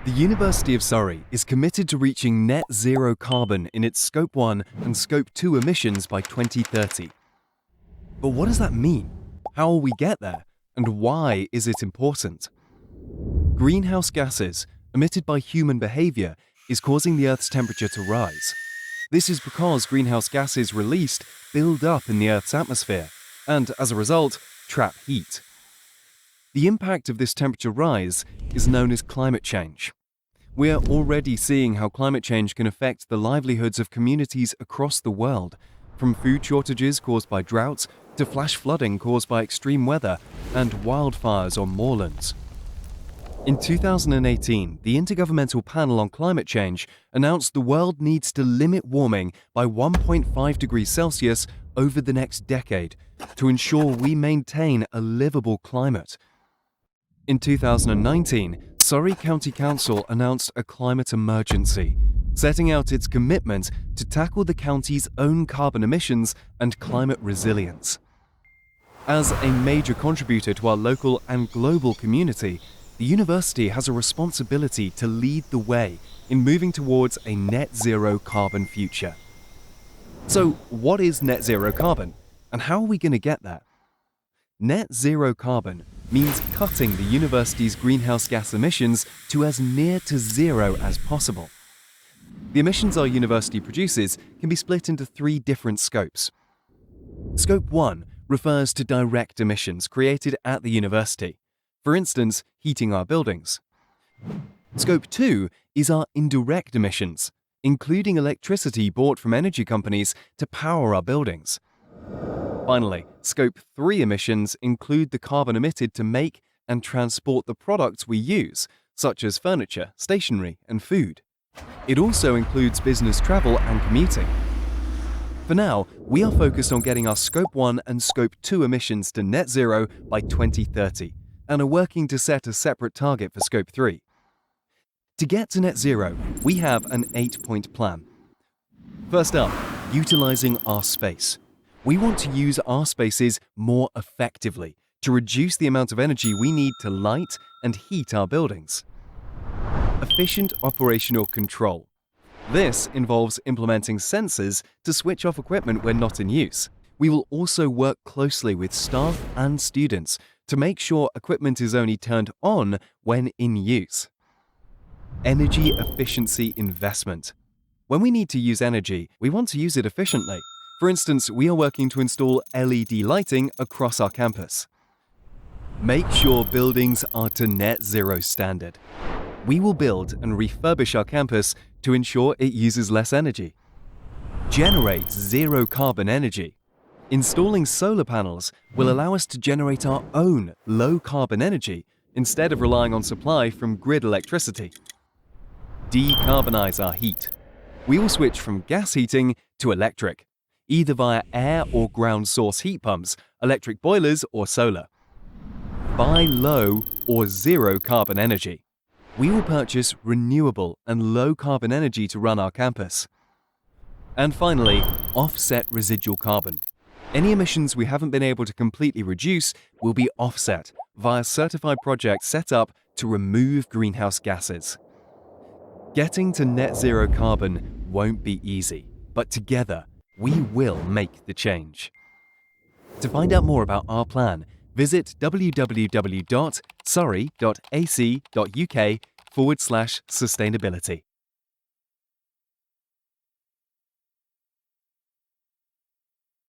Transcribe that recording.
The University of Surrey is committed to reaching net zero carbon in its Scope 1 and Scope 2 emissions by 2030. But what does that mean? How will we get there? And why is it important? Greenhouse gases emitted by human behavior is causing the Earth's temperature to rise. This is because greenhouse gases released build up in the Earth's atmosphere and, as a result, trap heat. The impact of this temperature rise is known as climate change. We are already seeing how climate change can affect the livelihoods of communities across the world, from food shortages caused by droughts to flash flooding caused by extreme weather and wildfires on moorlands. In 2018, the Intergovernmental Panel on Climate Change announced the world needs to limit warming by 1.5 degrees Celsius over the next decade to ensure we maintain a livable climate. In 2019, Surrey County Council announced a climate emergency, setting out its commitment to tackle the county's own carbon emissions and climate resilience. As a major contributor to our local and global community, the university has a responsibility to lead the way in moving towards a net zero carbon future. So, what is net zero carbon, and how are we going to get there? Net zero carbon means cutting the university's greenhouse gas emissions to as near to zero as possible. The emissions our university produces can be split into three different scopes. Scope 1 refers to direct emissions created at the university, for instance, heating our buildings. Scope 2 is our indirect emissions, including electricity bought from energy companies to power our buildings. Finally, Scope 3 emissions include the carbon emitted to make and transport the products we use, such as furniture, stationery, and food. It also includes business travel and commuting. For now, we are focused on getting our Scope 1 and Scope 2 emissions to net zero by 2030 and are working to set a separate target for Scope 3. To get to net zero, we have an 8-point plan. First up, utilizing our space. We want to use our spaces more effectively to reduce the amount of energy we need to light and heat our buildings. Efficient operational control. This involves implementing sensors to switch off equipment when not in use. We will also work closely with staff and students to make sure equipment is only turned on when in use. Energy efficiency investment. When we need to use energy, we want to use it efficiently. For instance, we are working to install LED lighting across our campus. Make sure buildings are to net zero standard. We will build and refurbish our campus to ensure it uses less energy. Generate zero carbon energy. Installing solar panels will allow us to generate our own low carbon energy instead of relying on supply from grid electricity. Decarbonize our heat. We will switch from gas heating to electric, either via air or ground source heat pumps, electric boilers, or solar. Buy low or zero carbon energy. We will purchase renewable and low carbon energy to run our campus. And finally, offset residual carbon. Any emissions we haven't been able to completely reduce will be offset via certified projects set up to remove greenhouse gases. Getting to net zero carbon won't be easy, but together, we will make the change. To find out more about our plan, visit www.surrey.ac.uk/sustainability.